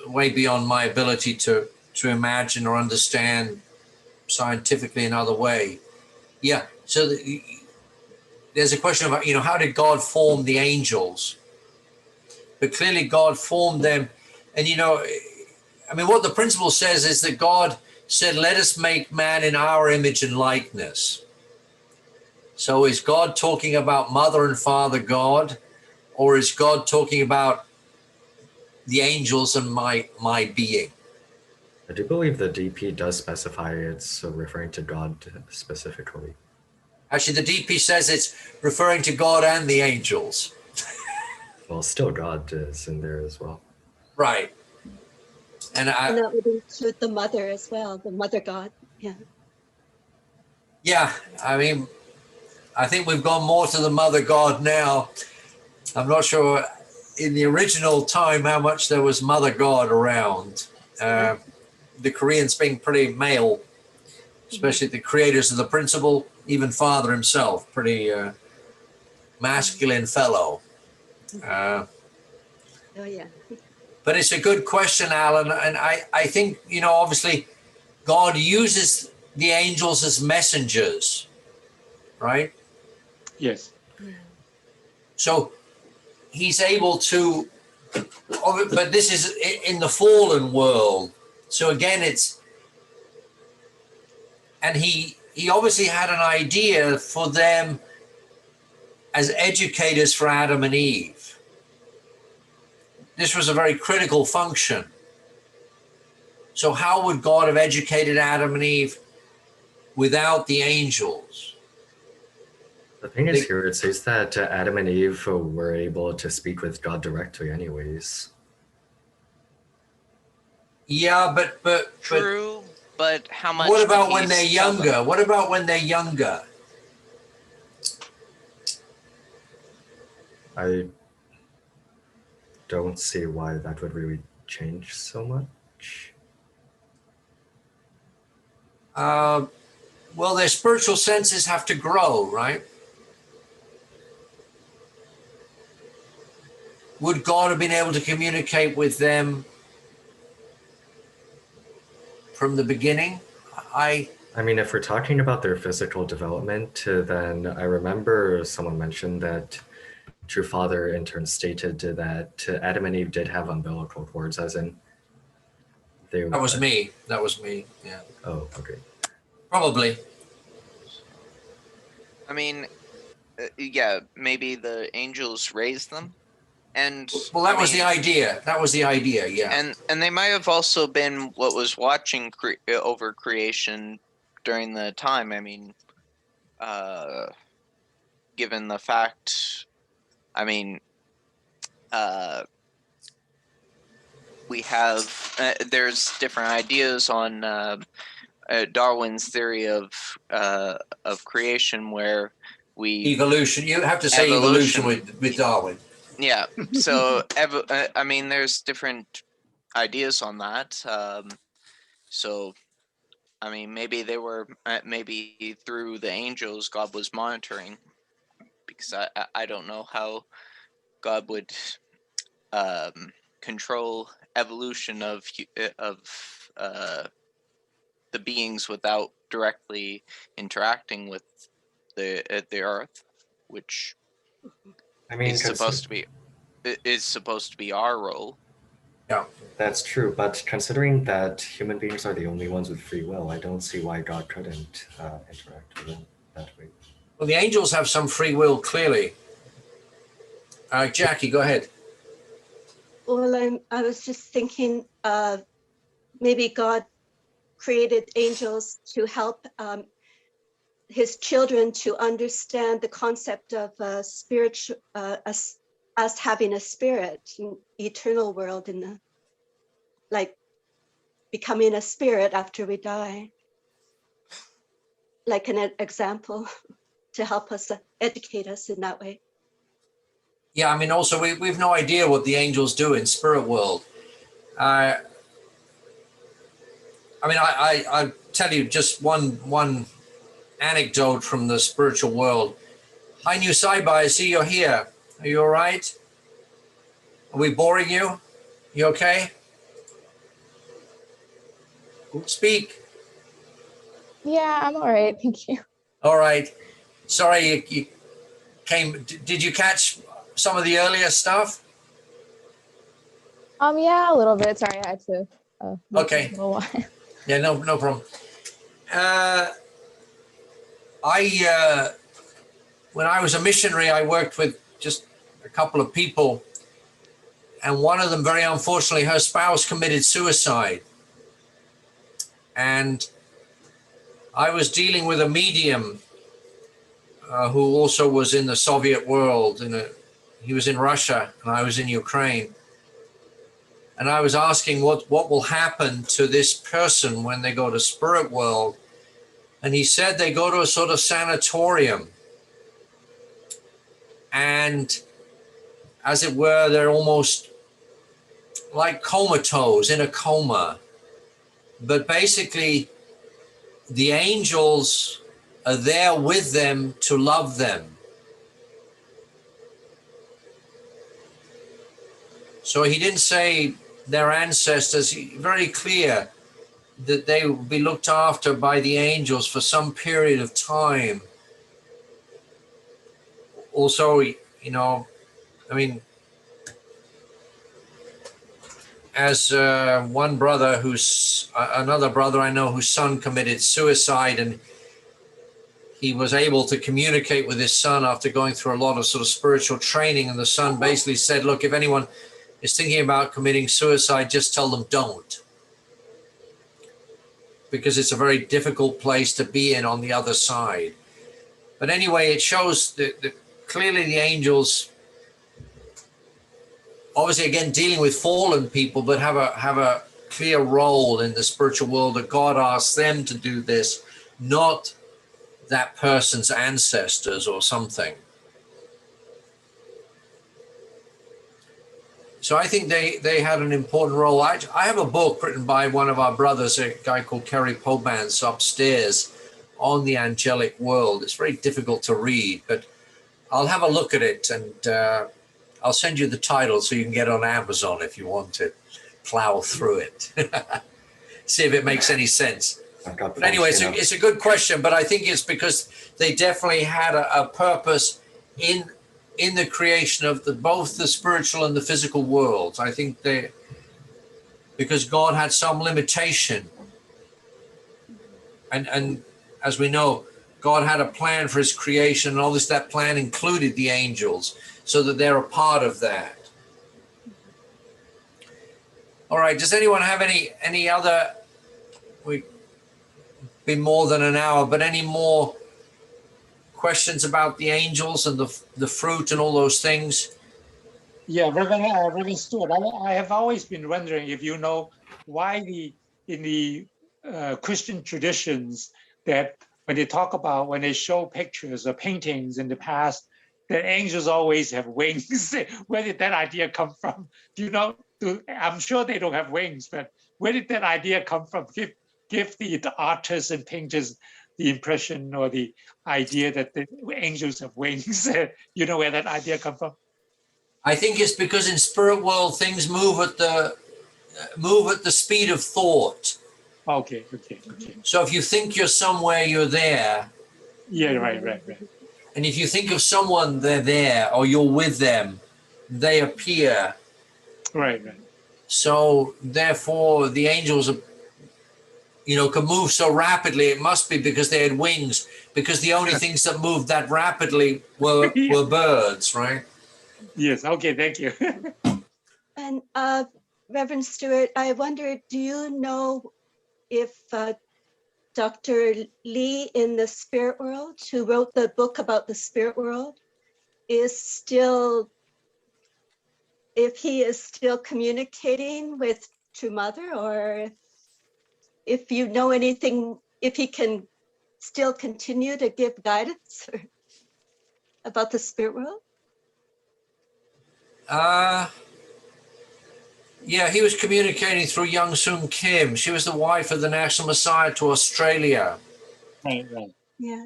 way beyond my ability to imagine or understand scientifically another way. Yeah. So there's a question about, how did God form the angels? But clearly God formed them. And, what the principle says is that God said, let us make man in our image and likeness. So is God talking about mother and father God, or is God talking about the angels and my being? I do believe the DP does specify it's referring to God specifically. Actually, the DP says it's referring to God and the angels. Well, still God is in there as well. Right. And And that would include the mother as well, the mother God. Yeah. yeah, I mean, I think we've gone more to the mother God now. I'm not sure in the original time how much there was mother God around. The Koreans being pretty male, especially the creators of the principle, even father himself, pretty masculine fellow. Oh, yeah. But it's a good question, Alan. And I think, you know, obviously God uses the angels as messengers, right? Yes. So he's able to, but this is in the fallen world. So again, and he obviously had an idea for them as educators for Adam and Eve. This was a very critical function. So how would God have educated Adam and Eve without the angels? The thing is here, it says that Adam and Eve were able to speak with God directly anyways. Yeah, but True, but how much? What about did when he they're tell them? younger? What about when they're younger? I don't see why that would really change so much. Well, their spiritual senses have to grow, right? Would God have been able to communicate with them from the beginning? I mean, if we're talking about their physical development, then I remember someone mentioned that True Father in turn stated that Adam and Eve did have umbilical cords, as in they. That was me. That was me. Yeah. Oh, okay. Probably. I mean, yeah, maybe the angels raised them, and well, that was the idea. That was the idea. Yeah. And they might have also been what was watching over creation during the time. I mean, given the fact, I mean, we have there's different ideas on Darwin's theory of creation, where we evolution. You have to say evolution with Darwin. Yeah. So I mean, there's different ideas on that. So I mean, maybe they were maybe through the angels, God was monitoring, because I don't know how God would control evolution of the beings without directly interacting with the earth, which I mean, is supposed to be our role. Yeah, that's true. But considering that human beings are the only ones with free will, I don't see why God couldn't interact with them that way. Well, the angels have some free will, clearly. Jackie, go ahead. Well, I was just thinking maybe God created angels to help his children to understand the concept of spiritual, us having a spirit, eternal world, in the, like becoming a spirit after we die, like an example to help us, educate us in that way. Yeah, I mean, also we've no idea what the angels do in spirit world. I mean, I tell you just one anecdote from the spiritual world. Hi, New Saibai, I see you're here. Are you all right? Are we boring you? You okay? Speak. Yeah, I'm all right. Thank you. All right. Sorry, you came. Did you catch some of the earlier stuff? Yeah, a little bit. Sorry, I had to. Okay. A little while. Yeah, no problem. When I was a missionary, I worked with just a couple of people, and one of them, very unfortunately, her spouse committed suicide. And I was dealing with a medium who also was in the Soviet world. He was in Russia and I was in Ukraine. And I was asking what will happen to this person when they go to spirit world. And he said they go to a sort of sanatorium. And as it were, they're almost like comatose, in a coma. But basically, the angels are there with them to love them. So he didn't say their ancestors, very clear that they will be looked after by the angels for some period of time. Also, I mean, as one brother another brother I know whose son committed suicide, and he was able to communicate with his son after going through a lot of sort of spiritual training. And the son basically said, look, if anyone is thinking about committing suicide, just tell them don't. Because it's a very difficult place to be in on the other side. But anyway, it shows that clearly the angels, obviously again dealing with fallen people, but have a clear role in the spiritual world, that God asks them to do this, not that person's ancestors or something. So I think they had an important role. I have a book written by one of our brothers, a guy called Kerry Pobans, upstairs on the angelic world. It's very difficult to read, but I'll have a look at it, and I'll send you the title so you can get it on Amazon if you want to plow through it. See if it makes any sense. But anyway, it's a good question, but I think it's because they definitely had a purpose in the creation of both the spiritual and the physical worlds. I think because God had some limitation, and as we know, God had a plan for his creation, and all that plan included the angels, so that they're a part of that. All right, does anyone have any other, we've been more than an hour, but any more questions about the angels and the fruit and all those things? Yeah, Reverend Stewart, I have always been wondering if you know why in the Christian traditions that when they show pictures or paintings in the past, that angels always have wings. Where did that idea come from? Do you know? I'm sure they don't have wings, but where did that idea come from? Give the artists and painters the impression or the idea that the angels have wings. You know where that idea come from? I think it's because in spirit world things move at the speed of thought. Okay. So if you think you're somewhere, you're there. Yeah, right. And if you think of someone, they're there, or you're with them, they appear. Right. So therefore, the angels are, can move so rapidly. It must be because they had wings, because the only things that moved that rapidly were birds, right? Yes. Okay. Thank you. And Reverend Stewart, I wonder, do you know if Dr. Lee in the spirit world, who wrote the book about the spirit world, if he is still communicating with True Mother, or if you know anything, if he can still continue to give guidance about the spirit world? Yeah, he was communicating through Young Soon Kim. She was the wife of the National Messiah to Australia. Right. Yeah.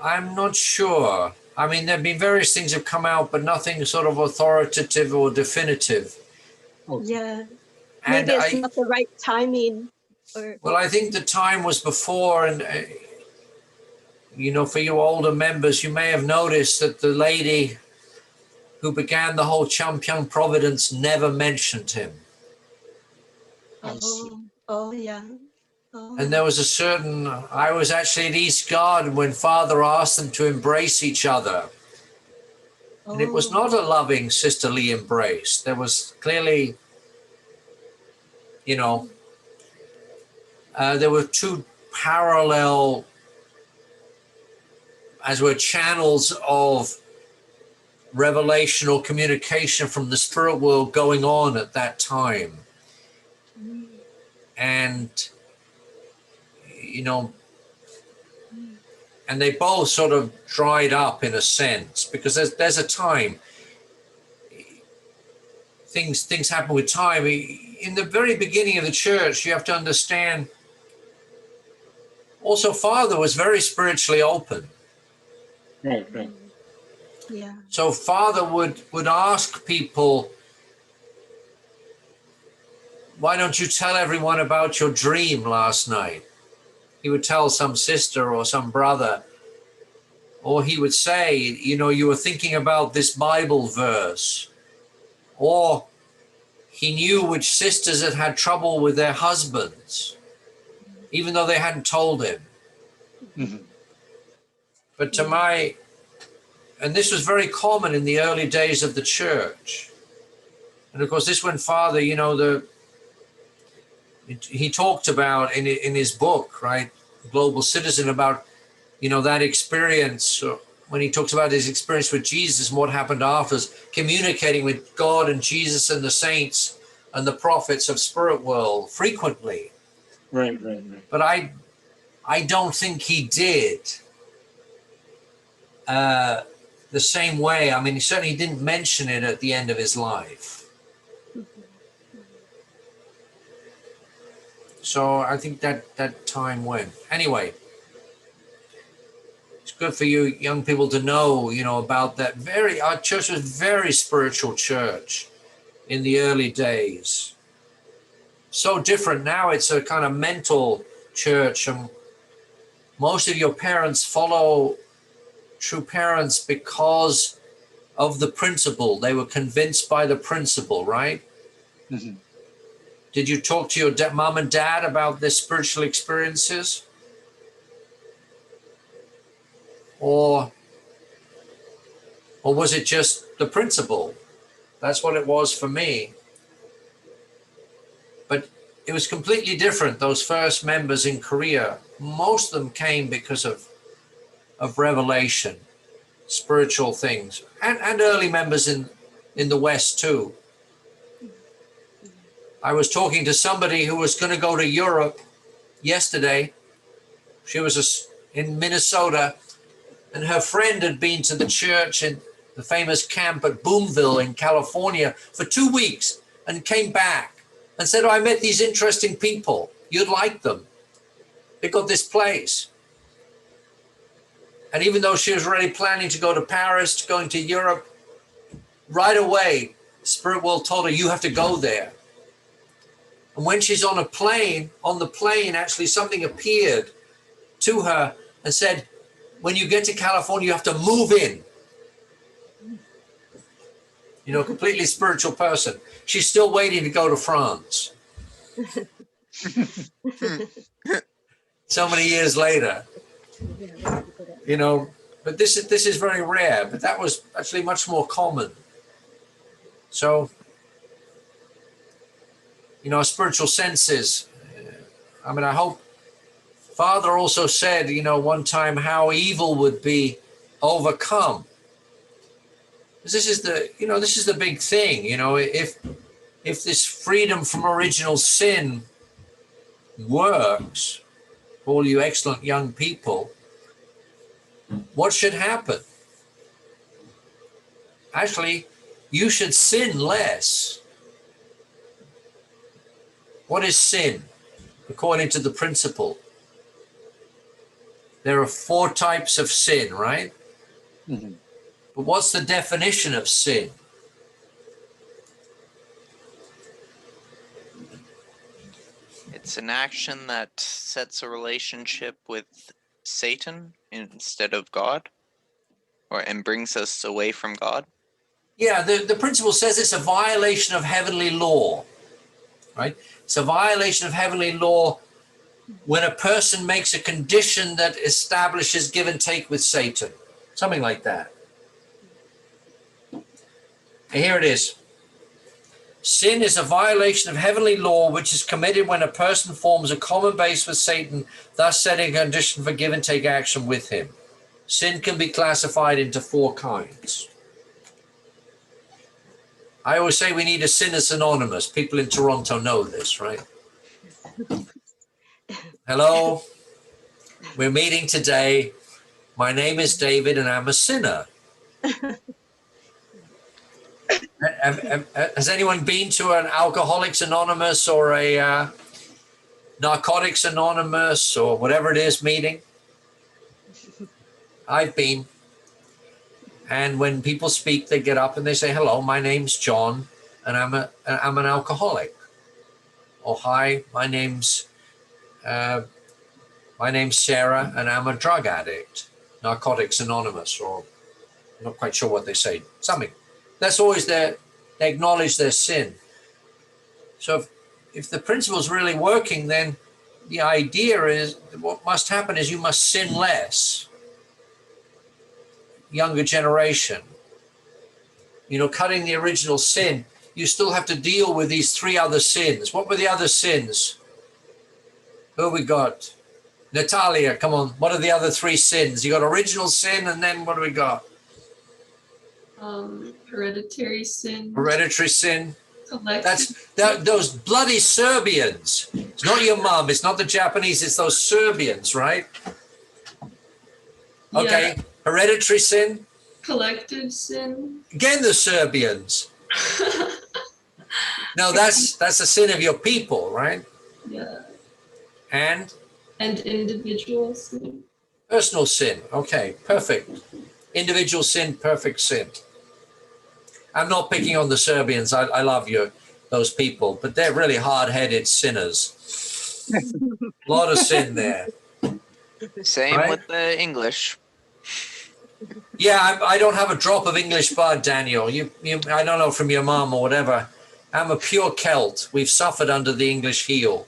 I'm not sure. I mean, there have been various things have come out, but nothing sort of authoritative or definitive. Okay. Yeah. And maybe it's not the right timing. Well, I think the time was before, and for you older members, you may have noticed that the lady who began the whole Champion Providence never mentioned him. Oh, yeah. Oh. And there was I was actually at East Garden when Father asked them to embrace each other. And it was not a loving sisterly embrace. There was clearly, there were two parallel as were channels of revelation or communication from the spirit world going on at that time. And, you know, and they both sort of dried up in a sense, because there's a time, things happen with time. In the very beginning of the church, you have to understand, also Father was very spiritually open. Right. Yeah. So Father would ask people, why don't you tell everyone about your dream last night? He would tell some sister or some brother, or he would say, you know, you were thinking about this Bible verse, or he knew which sisters had had trouble with their husbands, even though they hadn't told him. Mhm. But and this was very common in the early days of the church. And of course, this when Father, you know, he talked about in his book, right, Global Citizen, about, you know, that experience, when he talks about his experience with Jesus and what happened after, communicating with God and Jesus and the saints and the prophets of spirit world frequently. Right. But I don't think he did the same way. I mean, he certainly didn't mention it at the end of his life. So I think that time went. Anyway, it's good for you young people to know, you know, about that. Our church was a very spiritual church in the early days. So different now. It's a kind of mental church, and most of your parents follow true parents because of the principle. They were convinced by the principle, right? Mhm. Did you talk to your mom and dad about their spiritual experiences? Or was it just the principle? That's what it was for me. But it was completely different. Those first members in Korea, most of them came because of revelation, spiritual things, and early members in the West too. I was talking to somebody who was going to go to Europe yesterday. She was in Minnesota, and her friend had been to the church in the famous camp at Boomville in California for 2 weeks and came back and said, oh, I met these interesting people. You'd like them. They got this place. And even though she was already planning to go to Paris, going to Europe, right away, Spirit World told her, you have to go there. And when she's on the plane, actually something appeared to her and said, when you get to California, you have to move in. You know, completely spiritual person. She's still waiting to go to France. So many years later, you know, but this is very rare, but that was actually much more common. So, you know, spiritual senses. I mean, I hope Father also said, you know, one time how evil would be overcome. This is the big thing, you know, if this freedom from original sin works for all you excellent young people, what should happen? Actually, you should sin less. What is sin? According to the principle, there are 4 types of sin, right? Mm-hmm. But what's the definition of sin? It's an action that sets a relationship with Satan instead of God, and brings us away from God. Yeah, the principle says it's a violation of heavenly law, right? It's a violation of heavenly law when a person makes a condition that establishes give and take with Satan, something like that. And here it is. Sin is a violation of heavenly law which is committed when a person forms a common base with Satan, thus setting a condition for give and take action with him. sin can be classified into 4 kinds. I always say we need a Sinners Anonymous. People in Toronto know this, right? Hello, we're meeting today. My name is David and I'm a sinner. Has anyone been to an Alcoholics Anonymous or a Narcotics Anonymous or whatever it is meeting? I've been. And when people speak, they get up and they say, hello, my name's John and I'm an alcoholic. Or hi, my name's Sarah and I'm a drug addict. Narcotics Anonymous, or I'm not quite sure what they say. Something. That's always they acknowledge their sin. So if the principle's really working, then the idea is what must happen is you must sin less. Younger generation, cutting the original sin, you still have to deal with these 3 other sins. What were the other sins? Who we got? Natalia, come on. What are the other 3 sins? You got original sin, and then what do we got? Hereditary sin. Hereditary sin. Collective. Those bloody Serbians. It's not your mom. It's not the Japanese. It's those Serbians, right? Okay. Yeah. Hereditary sin. Collective sin. Again, the Serbians. No, that's a sin of your people, right? Yeah. And individual sin. Personal sin. Okay, perfect. Individual sin, perfect sin. I'm not picking on the Serbians. I love those people, but they're really hard-headed sinners. A lot of sin there. Same right? with the English. Yeah, I don't have a drop of English blood, Daniel. You, I don't know, from your mom or whatever. I'm a pure Celt. We've suffered under the English heel.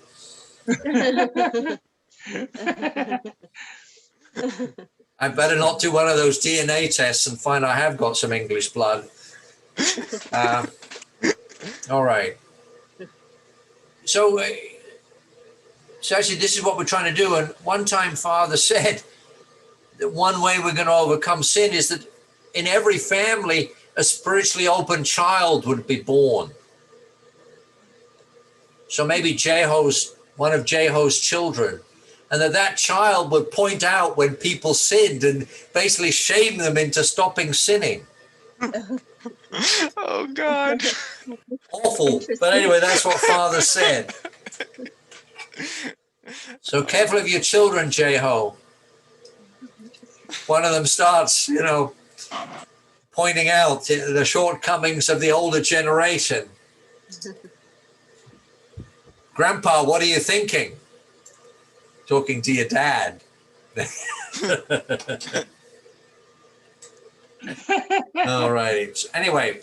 I better not do one of those DNA tests and find I have got some English blood. All right. So actually, this is what we're trying to do. And one time, Father said that one way we're going to overcome sin is that in every family, a spiritually open child would be born. So maybe one of Jeho's children, and that child would point out when people sinned and basically shame them into stopping sinning. Oh, God. Awful. But anyway, that's what Father said. So careful of your children, Jeho. One of them starts, pointing out the shortcomings of the older generation. Grandpa, what are you thinking? Talking to your dad. All right. Anyway,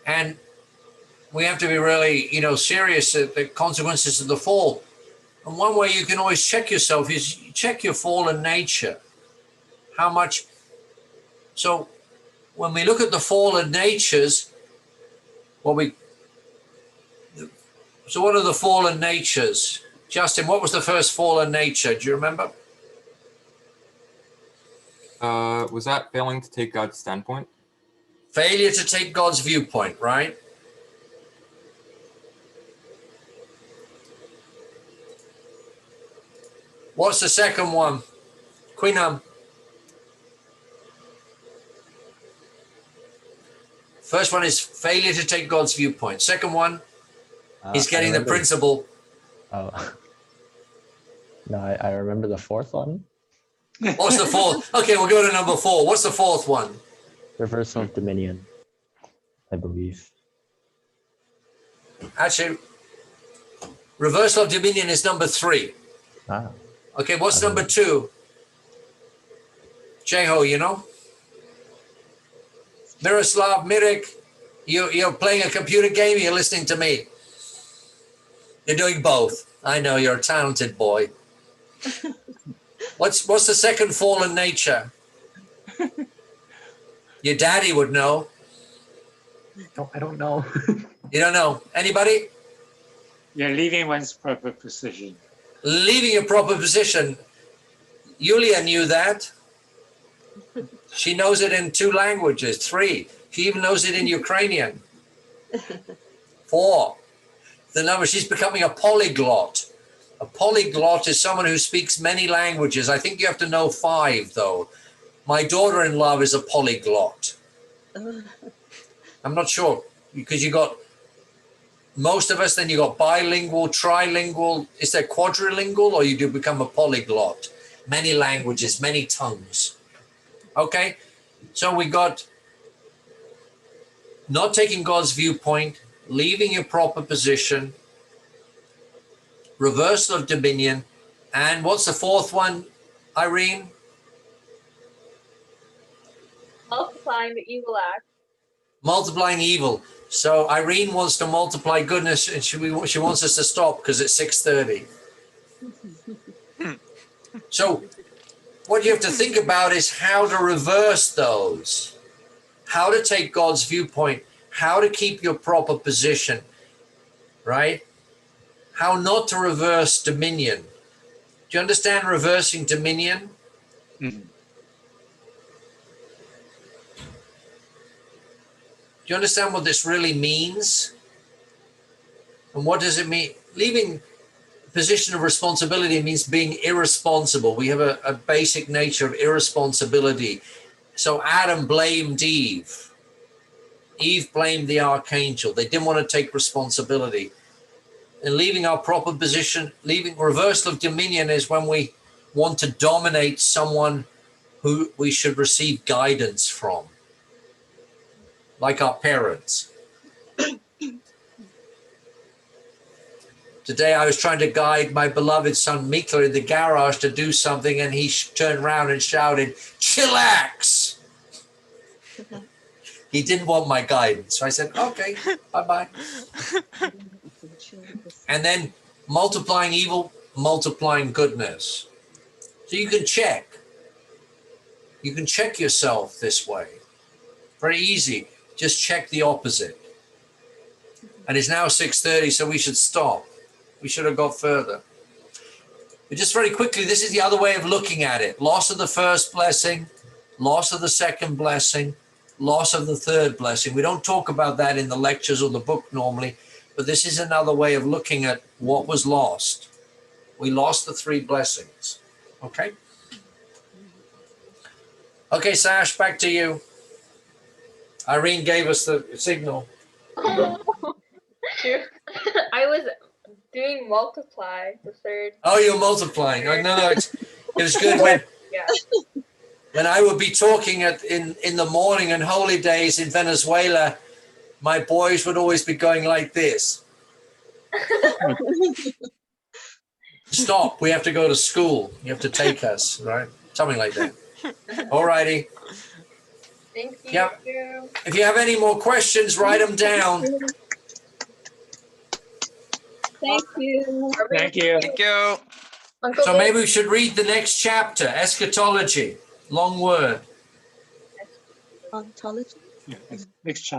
and we have to be really, serious at the consequences of the fall. And one way you can always check yourself is check your fallen nature. How much? So when we look at the fallen natures, what are the fallen natures? Justin, what was the first fallen nature? Do you remember? Was that failing to take God's standpoint? Failure to take God's viewpoint, right? What's the second one? Queenam. First one is failure to take God's viewpoint. Second one, he's getting the principle. Oh. No, I remember the fourth one. What's the fourth? Okay, we'll go to number 4. What's the fourth one? Reversal of dominion, I believe. Actually, reversal of dominion is number 3. Ah. Okay, what's number 2? Jeho, Miroslav, Mirek, you're playing a computer game, you're listening to me. You're doing both. I know, you're a talented boy. What's the second fallen nature? Your daddy would know. I don't know. You don't know. Anybody? Yeah, leaving one's proper position. Leaving your proper position. Yulia knew that. She knows it in 2 languages, 3. She even knows it in Ukrainian. 4. The number, she's becoming a polyglot. A polyglot is someone who speaks many languages. I think you have to know 5, though. My daughter-in-law is a polyglot. I'm not sure, because you got most of us, then you got bilingual, trilingual. Is there quadrilingual, or you do become a polyglot? Many languages, many tongues. Okay, so we got not taking God's viewpoint, leaving your proper position, reversal of dominion, and what's the 4th one, Irene? Multiplying the evil act. Multiplying evil. So Irene wants to multiply goodness, and she wants us to stop because it's 6:30. So what you have to think about is how to reverse those, how to take God's viewpoint, how to keep your proper position, right? How not to reverse dominion. Do you understand reversing dominion? Mhm. Do you understand what this really means? And what does it mean? Leaving a position of responsibility means being irresponsible. We have a basic nature of irresponsibility. So Adam blamed Eve. Eve blamed the archangel. They didn't want to take responsibility. And leaving our proper position, leaving reversal of dominion is when we want to dominate someone who we should receive guidance from, like our parents. Today I was trying to guide my beloved son Mikla in the garage to do something, and he turned around and shouted, "Chillax!" He didn't want my guidance. So I said, okay, bye-bye. And then multiplying evil, multiplying goodness. So you can check. You can check yourself this way. Very easy. Just check the opposite. And it's now 6:30, so we should stop. We should have got further. But just very quickly, this is the other way of looking at it. Loss of the first blessing, loss of the second blessing, loss of the third blessing. We don't talk about that in the lectures or the book normally, but this is another way of looking at what was lost. We lost the 3 blessings. Okay? Okay, Sash, back to you. Irene gave us the signal. I was doing multiply, the 3rd. Oh, you're multiplying. Oh, no, it was good when Yeah. when I would be talking in the morning on holy days in Venezuela. My boys would always be going like this. Stop, we have to go to school. You have to take us, right? Something like that. All righty. Thank you. Yeah. If you have any more questions, write them down. Thank you. Thank you. Thank you. Uncle So Dave, maybe we should read the next chapter, eschatology. Long word. Ontology. Yeah, next chapter.